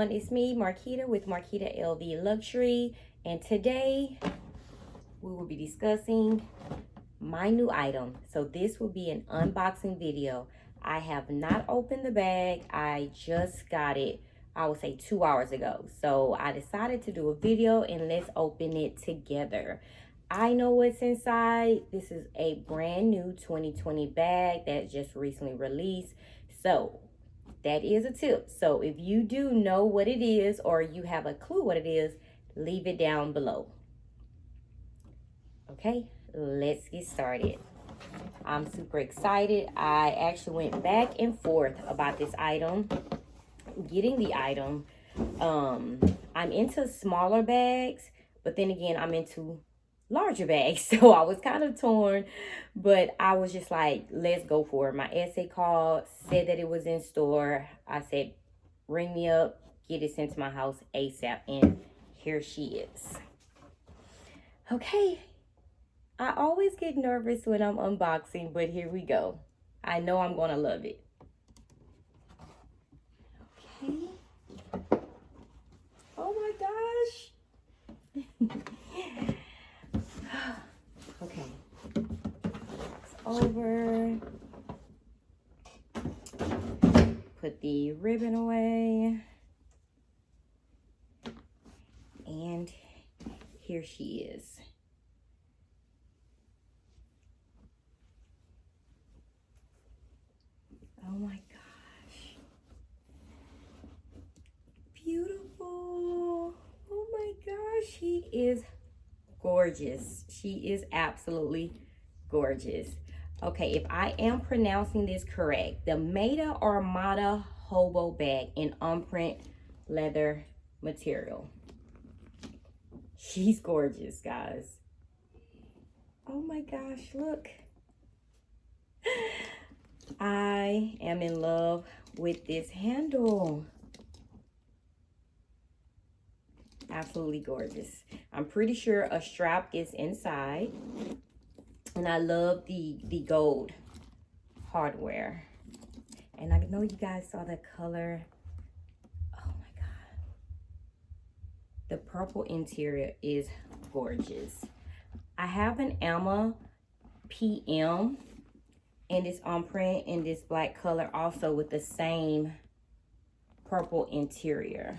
everyone, it's me, Marquita, with Marquita LV Luxury, and today we will be discussing my new item. So this will be an unboxing video. I have not opened the bag. I just got it, I would say 2 hours ago. So I decided to do a video and let's open it together. I know what's inside. This is a brand new 2020 bag that just recently released. So that is a tip. So if you do know what it is or you have a clue what it is, leave it down below. Okay, let's get started. I'm super excited. I actually went back and forth about this item, getting the item. I'm into smaller bags, but then again, I'm into larger bags. So I was kind of torn, but I was just like, let's go for it. My essay called, said that it was in store. I said, ring me up, get it sent to my house ASAP. And here she is. Okay. I always get nervous when I'm unboxing, but here we go. I know I'm going to love it. Okay. Oh my gosh. Okay. It's over. Put the ribbon away. And here she is. Oh my gosh. Beautiful. Oh my gosh. She is gorgeous. She is absolutely gorgeous. Okay, if I am pronouncing this correct, the Maida Hobo bag in unprint leather material. She's gorgeous, guys. Oh my gosh, look. I am in love with this handle. Absolutely gorgeous. I'm pretty sure a strap is inside. And I love the gold hardware. And I know you guys saw the color. Oh my God. The purple interior is gorgeous. I have an Alma PM. And it's on print in this black color also with the same purple interior.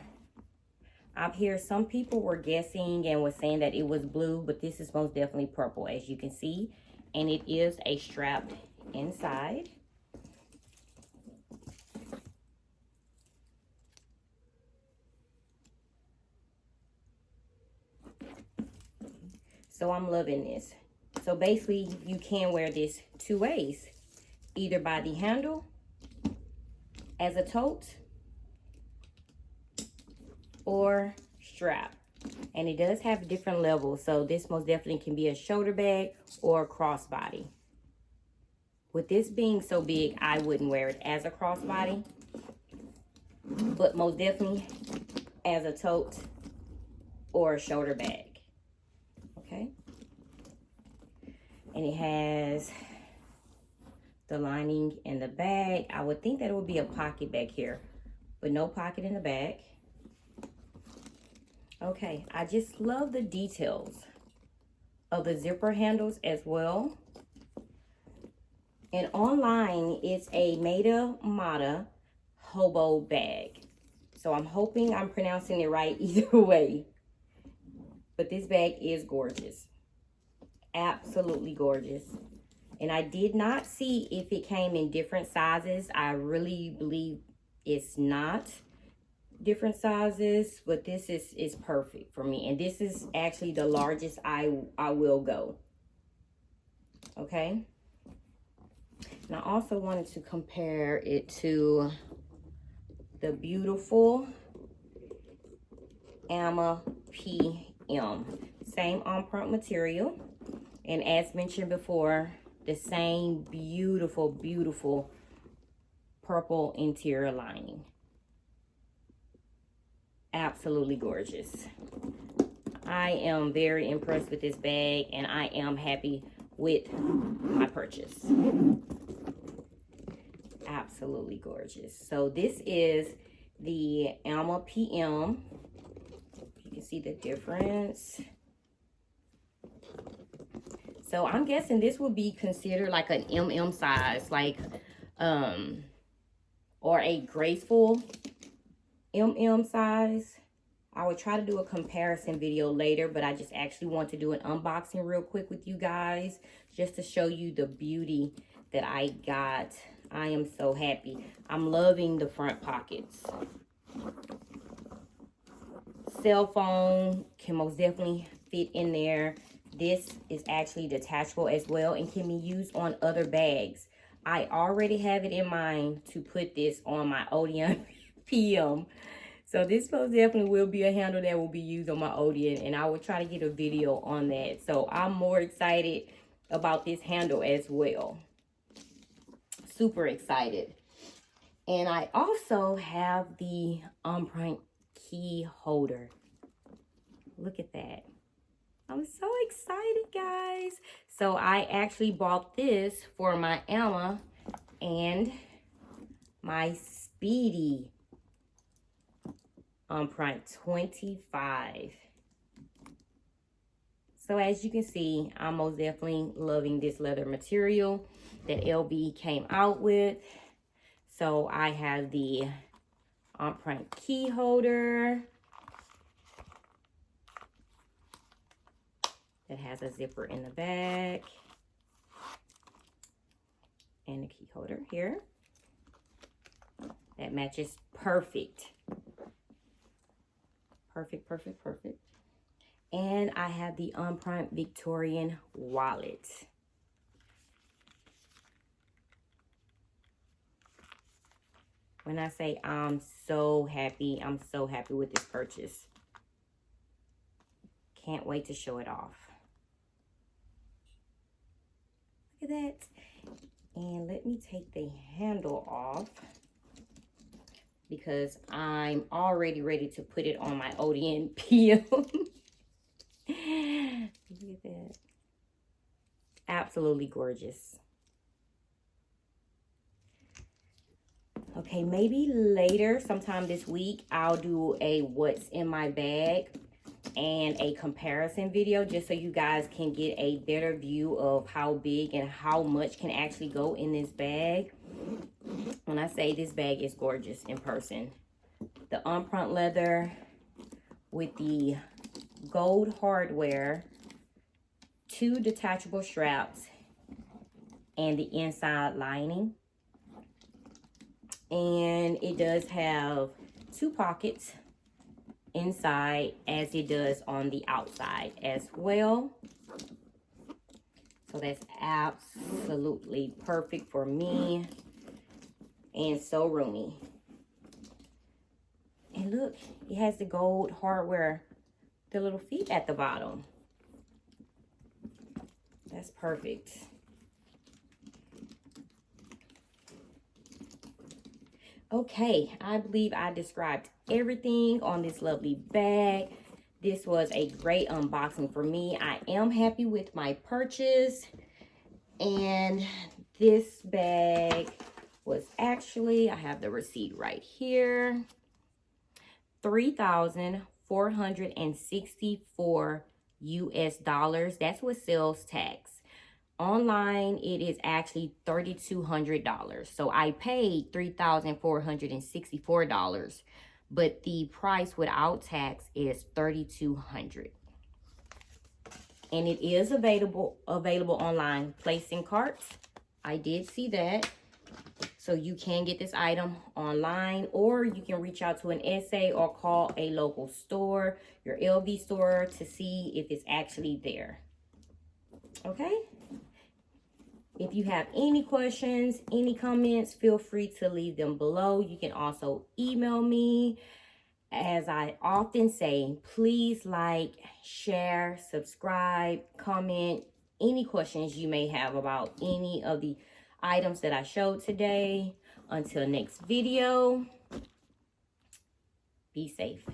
Up here, some people were guessing and was saying that it was blue, but this is most definitely purple, as you can see. And it is a strap inside. So I'm loving this. So basically, you can wear this two ways. Either by the handle as a tote or strap. And it does have different levels. So this most definitely can be a shoulder bag or a crossbody. With this being so big, I wouldn't wear it as a crossbody. But most definitely as a tote or a shoulder bag. Okay. And it has the lining in the bag. I would think that it would be a pocket back here, but no pocket in the back. Okay, I just love the details of the zipper handles as well. And online, it's a Maida Hobo bag. So I'm hoping I'm pronouncing it right either way. But this bag is gorgeous. Absolutely gorgeous. And I did not see if it came in different sizes. I really believe it's not different sizes, but this is perfect for me. And this is actually the largest I will go. Okay. And I also wanted to compare it to the beautiful Alma PM. Same on-print material. And as mentioned before, the same beautiful, beautiful purple interior lining. Absolutely gorgeous. I am very impressed with this bag and I am happy with my purchase. Absolutely gorgeous. So this is the Alma PM. You can see the difference. So I'm guessing this would be considered like an MM size, like, or a graceful MM size. I would try to do a comparison video later, but I just actually want to do an unboxing real quick with you guys, just to show you the beauty that I got. I am so happy. I'm loving the front pockets. Cell phone can most definitely fit in there. This is actually detachable as well and can be used on other bags. I already have it in mind to put this on my Odeon PM. So this most definitely will be a handle that will be used on my Odeon, and I will try to get a video on that. So I'm more excited about this handle as well. Super excited. And I also have the Untitled key holder. Look at that. I'm so excited, guys. So I actually bought this for my Alma and my Speedy Prime 25. So as you can see, I'm most definitely loving this leather material that LV came out with. So I have the Prime key holder that has a zipper in the back, and the key holder here that matches perfect. Perfect, perfect, perfect. And I have the Unprimed Victorian wallet. When I say I'm so happy with this purchase. Can't wait to show it off. Look at that. And let me take the handle off, because I'm already ready to put it on my Odeon PM. Look at that. Absolutely gorgeous. Okay, maybe later, sometime this week, I'll do a what's in my bag and a comparison video, just so you guys can get a better view of how big and how much can actually go in this bag. When I say this bag is gorgeous in person. The unprint leather with the gold hardware, 2 detachable straps, and the inside lining. And it does have 2 pockets inside, as it does on the outside as well. So that's absolutely perfect for me, and so roomy. And look, it has the gold hardware, the little feet at the bottom. That's perfect. Okay, I believe I described everything on this lovely bag. This was a great unboxing for me. I am happy with my purchase. And this bag was actually, I have the receipt right here, $3,464 US. That's with sales tax. Online, it is actually $3,200. So I paid $3,464, but the price without tax is $3,200. And it is available online. Placing carts, I did see that. So you can get this item online, or you can reach out to an SA or call a local store, your LV store, to see if it's actually there. Okay? If you have any questions, any comments, feel free to leave them below. You can also email me. As I often say, please like, share, subscribe, comment any questions you may have about any of the items that I showed today. Until next video, be safe.